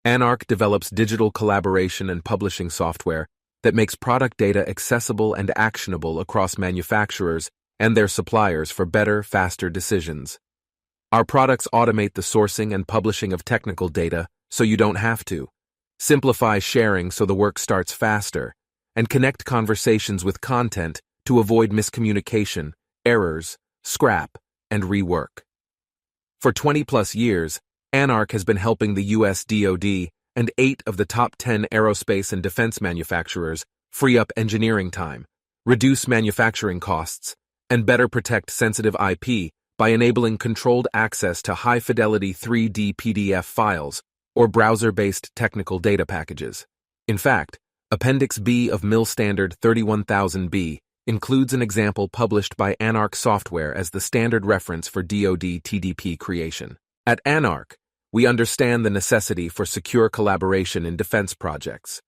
Anark develops digital collaboration and publishing software that makes product data accessible and actionable across manufacturers and their suppliers for better, faster decisions. Our products automate the sourcing and publishing of technical data so you don't have to, simplify sharing so the work starts faster, and connect conversations with content to avoid miscommunication, errors, scrap, and rework. For 20-plus years, Anark has been helping the U.S. DoD and 8 of the top 10 aerospace and defense manufacturers free up engineering time, reduce manufacturing costs, and better protect sensitive IP by enabling controlled access to high-fidelity 3D PDF files or browser-based technical data packages. In fact, Appendix B of MIL Standard 31000B includes an example published by Anark Software as the standard reference for DoD TDP creation. At Anark, we understand the necessity for secure collaboration in defense projects.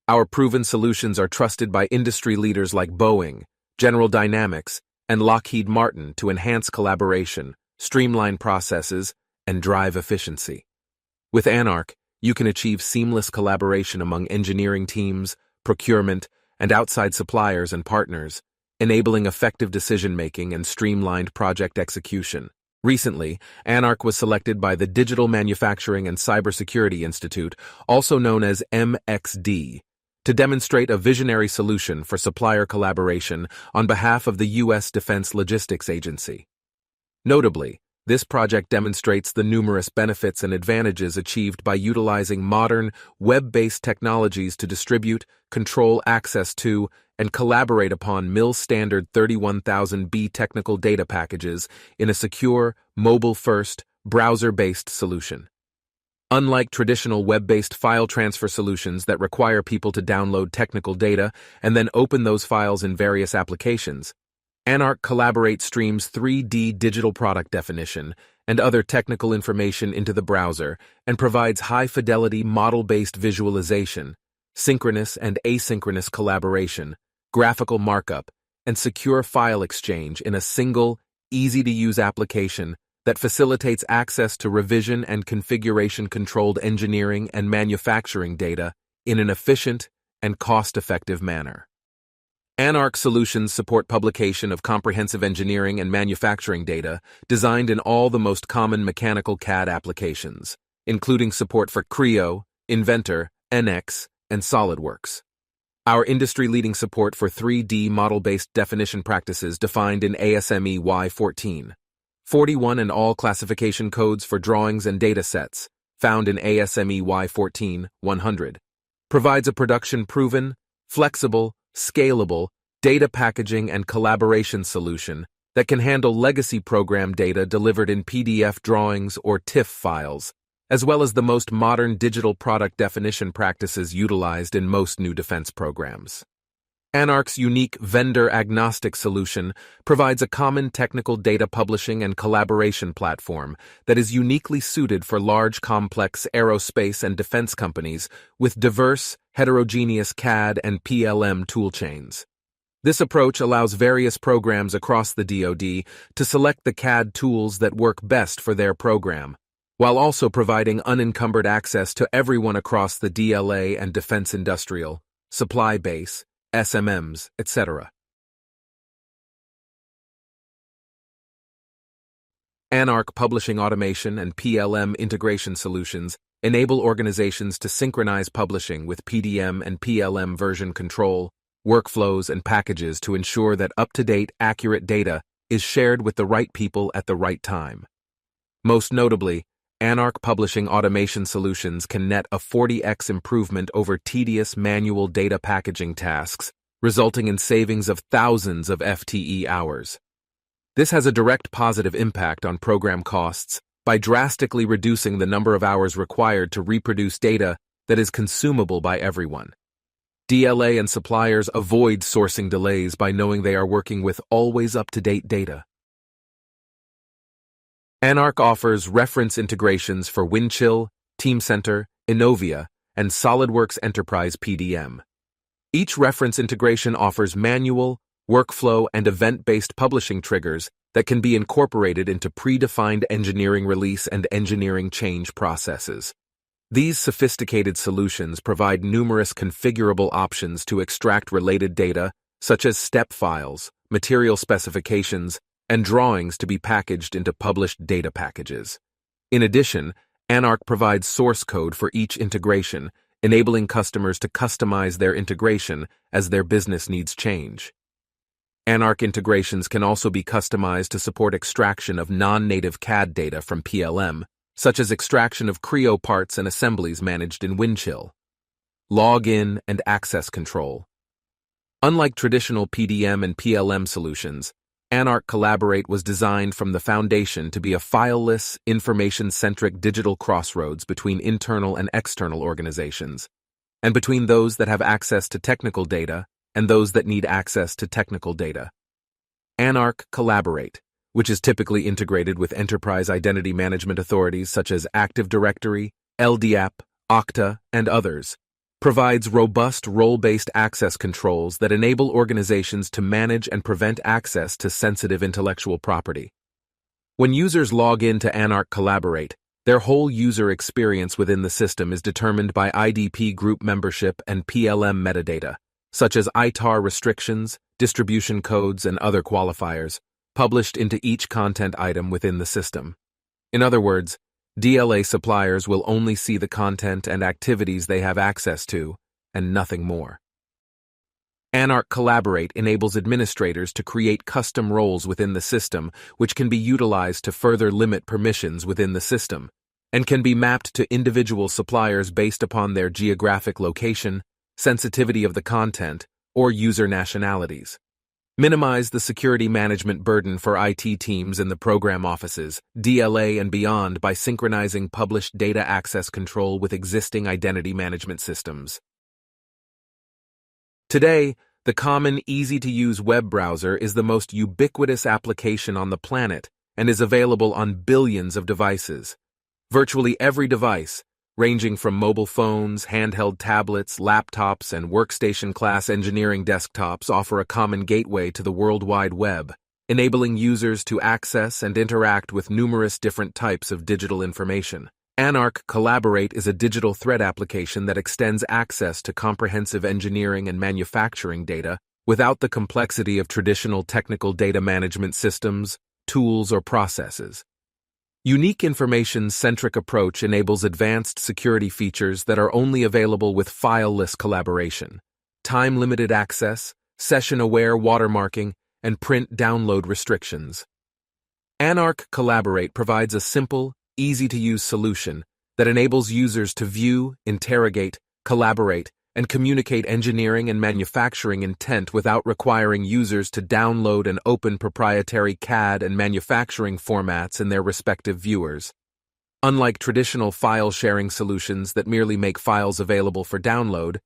Our proven solutions are trusted by industry leaders like Boeing, General Dynamics, and Lockheed Martin to enhance collaboration, streamline processes, and drive efficiency. With Anark, you can achieve seamless collaboration among engineering teams, procurement, and outside suppliers and partners, enabling effective decision-making and streamlined project execution. Recently, Anark was selected by the Digital Manufacturing and Cybersecurity Institute, also known as MXD, to demonstrate a visionary solution for supplier collaboration on behalf of the U.S. Defense Logistics Agency. Notably, this project demonstrates the numerous benefits and advantages achieved by utilizing modern, web-based technologies to distribute, control access to, and collaborate upon MIL Standard 31000B technical data packages in a secure, mobile-first, browser-based solution. Unlike traditional web-based file transfer solutions that require people to download technical data and then open those files in various applications, Anark Collaborate streams 3D digital product definition and other technical information into the browser and provides high-fidelity model-based visualization, synchronous and asynchronous collaboration, graphical markup, and secure file exchange in a single, easy-to-use application that facilitates access to revision and configuration-controlled engineering and manufacturing data in an efficient and cost-effective manner. Anark solutions support publication of comprehensive engineering and manufacturing data designed in all the most common mechanical CAD applications, including support for Creo, Inventor, NX, and SolidWorks. Our industry-leading support for 3D model-based definition practices defined in ASME Y14, 41 and all classification codes for drawings and data sets, found in ASME Y14, 100, provides a production-proven, flexible, scalable, data packaging and collaboration solution that can handle legacy program data delivered in PDF drawings or TIFF files, as well as the most modern digital product definition practices utilized in most new defense programs. Anark's unique vendor-agnostic solution provides a common technical data publishing and collaboration platform that is uniquely suited for large, complex aerospace and defense companies with diverse, heterogeneous CAD and PLM toolchains. This approach allows various programs across the DoD to select the CAD tools that work best for their program, while also providing unencumbered access to everyone across the DLA and defense industrial, supply base, SMMs, etc. Anark Publishing Automation and PLM Integration Solutions enable organizations to synchronize publishing with PDM and PLM version control, workflows, and packages to ensure that up-to-date, accurate data is shared with the right people at the right time. Most notably, Anark Publishing Automation Solutions can net a 40x improvement over tedious manual data packaging tasks, resulting in savings of thousands of FTE hours. This has a direct positive impact on program costs by drastically reducing the number of hours required to reproduce data that is consumable by everyone. DLA and suppliers avoid sourcing delays by knowing they are working with always up-to-date data. Anark offers reference integrations for Windchill, Teamcenter, Innovia, and SolidWorks Enterprise PDM. Each reference integration offers manual, workflow, and event-based publishing triggers that can be incorporated into predefined engineering release and engineering change processes. These sophisticated solutions provide numerous configurable options to extract related data, such as step files, material specifications, and drawings to be packaged into published data packages. In addition, Anark provides source code for each integration, enabling customers to customize their integration as their business needs change. Anark integrations can also be customized to support extraction of non-native CAD data from PLM, such as extraction of Creo parts and assemblies managed in Windchill. Login and access control. Unlike traditional PDM and PLM solutions, Anark Collaborate was designed from the foundation to be a fileless, information-centric digital crossroads between internal and external organizations, and between those that have access to technical data and those that need access to technical data. Anark Collaborate, which is typically integrated with enterprise identity management authorities such as Active Directory, LDAP, Okta, and others, provides robust role-based access controls that enable organizations to manage and prevent access to sensitive intellectual property. When users log in to Anark Collaborate, their whole user experience within the system is determined by IDP group membership and PLM metadata, such as ITAR restrictions, distribution codes, and other qualifiers, published into each content item within the system. In other words, DLA suppliers will only see the content and activities they have access to, and nothing more. Anark Collaborate enables administrators to create custom roles within the system, which can be utilized to further limit permissions within the system, and can be mapped to individual suppliers based upon their geographic location, sensitivity of the content, or user nationalities. Minimize the security management burden for IT teams in the program offices, DLA and beyond by synchronizing published data access control with existing identity management systems. Today, the common, easy-to-use web browser is the most ubiquitous application on the planet and is available on billions of devices. Virtually every device, ranging from mobile phones, handheld tablets, laptops, and workstation-class engineering desktops, offer a common gateway to the World Wide Web, enabling users to access and interact with numerous different types of digital information. Anark Collaborate is a digital thread application that extends access to comprehensive engineering and manufacturing data without the complexity of traditional technical data management systems, tools, or processes. Unique information-centric approach enables advanced security features that are only available with fileless collaboration, time-limited access, session-aware watermarking, and print download restrictions. Anark Collaborate provides a simple, easy-to-use solution that enables users to view, interrogate, collaborate, and communicate engineering and manufacturing intent without requiring users to download and open proprietary CAD and manufacturing formats in their respective viewers. Unlike traditional file-sharing solutions that merely make files available for download,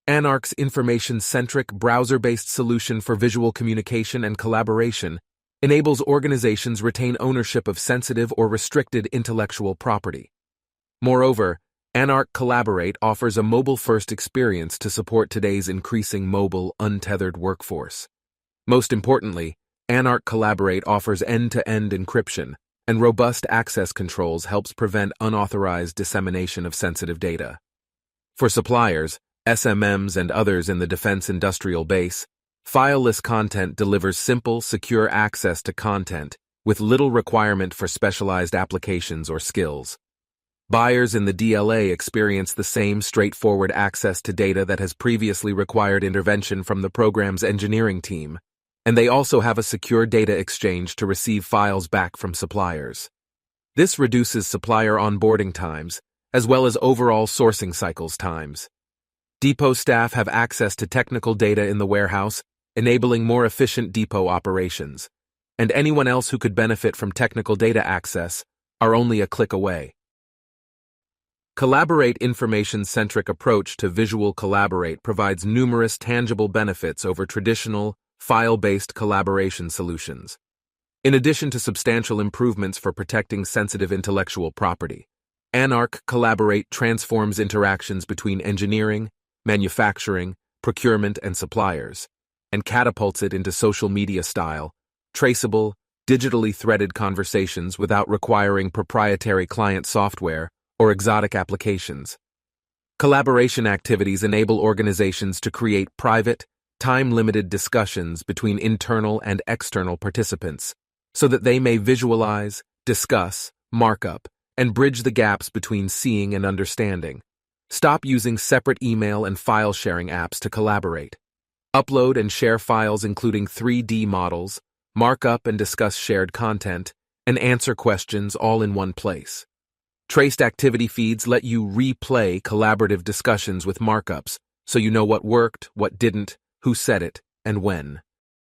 Anark's information-centric, browser-based solution for visual communication and collaboration enables organizations retain ownership of sensitive or restricted intellectual property. Moreover, Anark Collaborate offers a mobile-first experience to support today's increasing mobile, untethered workforce. Most importantly, Anark Collaborate offers end-to-end encryption, and robust access controls helps prevent unauthorized dissemination of sensitive data. For suppliers, SMMs, and others in the defense industrial base, fileless content delivers simple, secure access to content with little requirement for specialized applications or skills. Buyers in the DLA experience the same straightforward access to data that has previously required intervention from the program's engineering team, and they also have a secure data exchange to receive files back from suppliers. This reduces supplier onboarding times, as well as overall sourcing cycles times. Depot staff have access to technical data in the warehouse, enabling more efficient depot operations, and anyone else who could benefit from technical data access are only a click away. Collaborate information-centric approach to visual collaborate provides numerous tangible benefits over traditional, file-based collaboration solutions. In addition to substantial improvements for protecting sensitive intellectual property, Anark Collaborate transforms interactions between engineering, manufacturing, procurement, and suppliers, and catapults it into social media-style, traceable, digitally threaded conversations without requiring proprietary client software or exotic applications. Collaboration activities enable organizations to create private, time-limited discussions between internal and external participants, so that they may visualize, discuss, mark up, and bridge the gaps between seeing and understanding. Stop using separate email and file-sharing apps to collaborate. Upload and share files including 3D models, mark up and discuss shared content, and answer questions all in one place. Traced activity feeds let you replay collaborative discussions with markups, so you know what worked, what didn't, who said it, and when.